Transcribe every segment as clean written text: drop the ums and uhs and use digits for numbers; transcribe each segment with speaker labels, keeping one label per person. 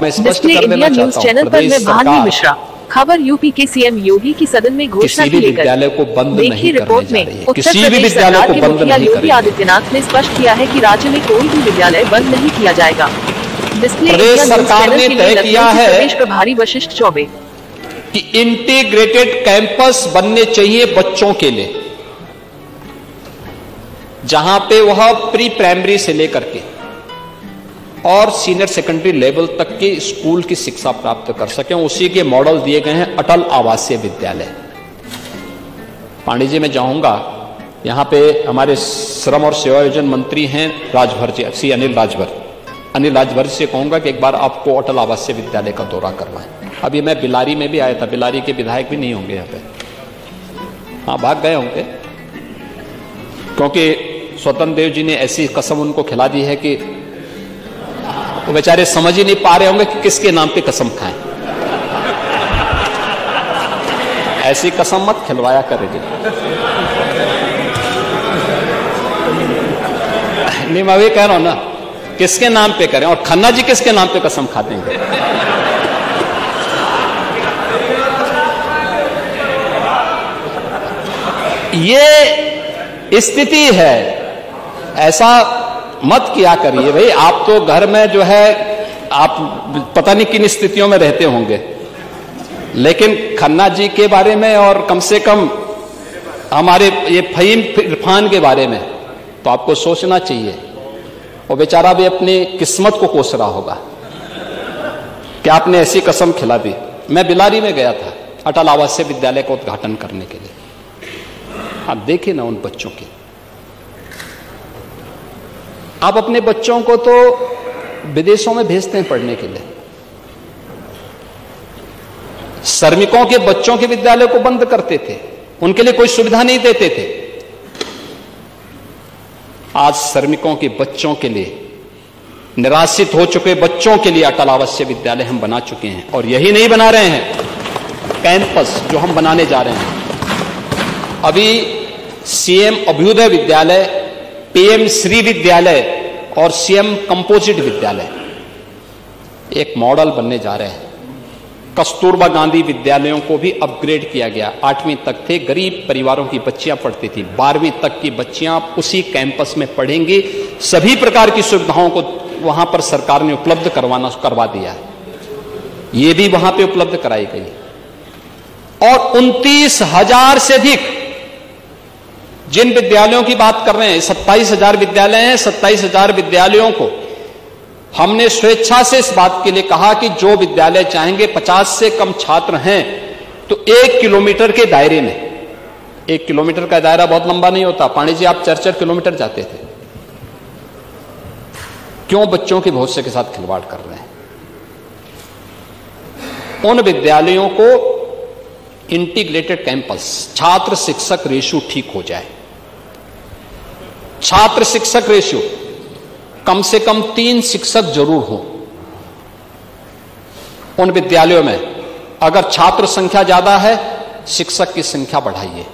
Speaker 1: मैं स्पष्ट कर देना चाहता हूं,
Speaker 2: चैनल पर मैं भानु मिश्रा। खबर यूपी के सीएम योगी की सदन में घोषणा की लेकर
Speaker 1: विद्यालय को बंद नहीं
Speaker 2: रिपोर्ट
Speaker 1: करने जा
Speaker 2: में
Speaker 1: रही है।
Speaker 2: उत्तर
Speaker 1: किसी भी
Speaker 2: प्रदेश
Speaker 1: विद्यालय
Speaker 2: सरकार
Speaker 1: को
Speaker 2: के
Speaker 1: बंद
Speaker 2: मुखिया
Speaker 1: नहीं
Speaker 2: योगी
Speaker 1: करेंगे।
Speaker 2: आदित्यनाथ ने स्पष्ट किया है कि राज्य में कोई भी विद्यालय बंद नहीं किया जाएगा।
Speaker 1: प्रदेश सरकार ने तय किया है
Speaker 2: प्रदेश प्रभारी वशिष्ठ चौबे
Speaker 1: कि इंटीग्रेटेड कैंपस बनने चाहिए बच्चों के लिए, जहां पे वह प्री प्राइमरी से लेकर के और सीनियर सेकेंडरी लेवल तक के स्कूल की शिक्षा प्राप्त कर सकें। उसी के मॉडल दिए गए हैं अटल आवासीय विद्यालय। पांडे जी, मैं जाऊंगा, यहां पे हमारे श्रम और सेवायोजन मंत्री हैं राजभर जी, श्री अनिल राजभर से कहूंगा कि एक बार आपको अटल आवासीय विद्यालय का दौरा करवाएं। अभी मैं बिलारी में भी आया था, बिलारी के विधायक भी नहीं होंगे यहाँ पे, हाँ भाग गए होंगे, क्योंकि स्वतंत्र देव जी ने ऐसी कसम उनको खिला दी है कि वो बेचारे समझ ही नहीं पा रहे होंगे कि किसके नाम पे कसम खाएं। ऐसी कसम मत खिलवाया करेगी। नहीं, मैं वही कह रहा हूं ना, किसके नाम पे करें, और खन्ना जी किसके नाम पे कसम खा देंगे। ये स्थिति है, ऐसा मत किया करिए भाई। आप तो घर में जो है आप पता नहीं किन स्थितियों में रहते होंगे, लेकिन खन्ना जी के बारे में और कम से कम हमारे ये फहीम इरफान के बारे में तो आपको सोचना चाहिए। वो बेचारा भी अपनी किस्मत को कोस रहा होगा कि आपने ऐसी कसम खिला दी। मैं बिलारी में गया था अटल आवासीय विद्यालय का उद्घाटन करने के लिए। आप देखिए ना उन बच्चों की, आप अपने बच्चों को तो विदेशों में भेजते हैं पढ़ने के लिए, श्रमिकों के बच्चों के विद्यालय को बंद करते थे, उनके लिए कोई सुविधा नहीं देते थे। आज श्रमिकों के बच्चों के लिए, निराश्रित हो चुके बच्चों के लिए अटल आवासीय विद्यालय हम बना चुके हैं। और यही नहीं बना रहे हैं, कैंपस जो हम बनाने जा रहे हैं, अभी सीएम अभ्युदय विद्यालय, पीएम श्री विद्यालय और सीएम कंपोजिट विद्यालय एक मॉडल बनने जा रहे हैं। कस्तूरबा गांधी विद्यालयों को भी अपग्रेड किया गया। 8वीं तक थे, गरीब परिवारों की बच्चियां पढ़ती थी, 12वीं तक की बच्चियां उसी कैंपस में पढ़ेंगी। सभी प्रकार की सुविधाओं को वहां पर सरकार ने उपलब्ध करवा दिया है, ये भी वहां पे उपलब्ध कराई गई। और 29,000 से अधिक जिन विद्यालयों की बात कर रहे हैं, 27,000 विद्यालय हैं, 27,000 विद्यालयों को हमने स्वेच्छा से इस बात के लिए कहा कि जो विद्यालय चाहेंगे, 50 से कम छात्र हैं तो 1 किलोमीटर के दायरे में, 1 किलोमीटर का दायरा बहुत लंबा नहीं होता। पांडे जी, आप 4-4 किलोमीटर जाते थे, क्यों बच्चों के भविष्य के साथ खिलवाड़ कर रहे हैं? उन विद्यालयों को इंटीग्रेटेड कैंपस, छात्र शिक्षक रेशियो ठीक हो जाए। छात्र शिक्षक रेशियो कम से कम 3 शिक्षक जरूर हो उन विद्यालयों में। अगर छात्र संख्या ज्यादा है, शिक्षक की संख्या बढ़ाइए।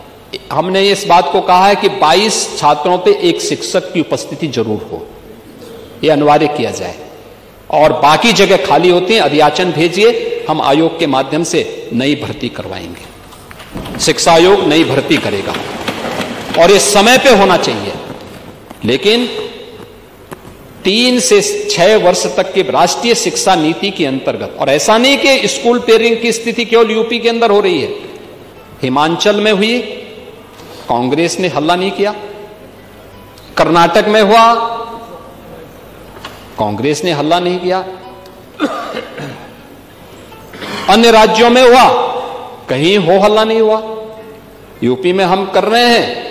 Speaker 1: हमने इस बात को कहा है कि 22 छात्रों पे 1 शिक्षक की उपस्थिति जरूर हो, यह अनिवार्य किया जाए। और बाकी जगह खाली होती हैं, अधियाचन भेजिए, हम आयोग के माध्यम से नई भर्ती करवाएंगे। शिक्षा आयोग नई भर्ती करेगा और ये समय पे होना चाहिए। लेकिन 3 से 6 वर्ष तक के राष्ट्रीय शिक्षा नीति के अंतर्गत, और ऐसा नहीं कि स्कूल पेयरिंग की स्थिति केवल यूपी के अंदर हो रही है, हिमाचल में हुई, कांग्रेस ने हल्ला नहीं किया। कर्नाटक में हुआ, कांग्रेस ने हल्ला नहीं किया। अन्य राज्यों में हुआ, कहीं हो हल्ला नहीं हुआ। यूपी में हम कर रहे हैं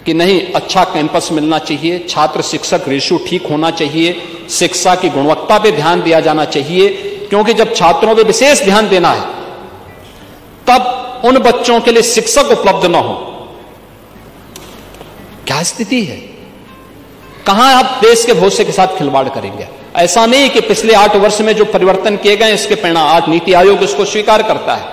Speaker 1: कि नहीं, अच्छा कैंपस मिलना चाहिए, छात्र शिक्षक रेशियो ठीक होना चाहिए, शिक्षा की गुणवत्ता पे ध्यान दिया जाना चाहिए, क्योंकि जब छात्रों पे विशेष ध्यान देना है तब उन बच्चों के लिए शिक्षक उपलब्ध ना हो। क्या स्थिति है? कहां आप देश के भविष्य के साथ खिलवाड़ करेंगे? ऐसा नहीं कि पिछले 8 वर्ष में जो परिवर्तन किए गए इसके परिणाम, आज नीति आयोग इसको स्वीकार करता है,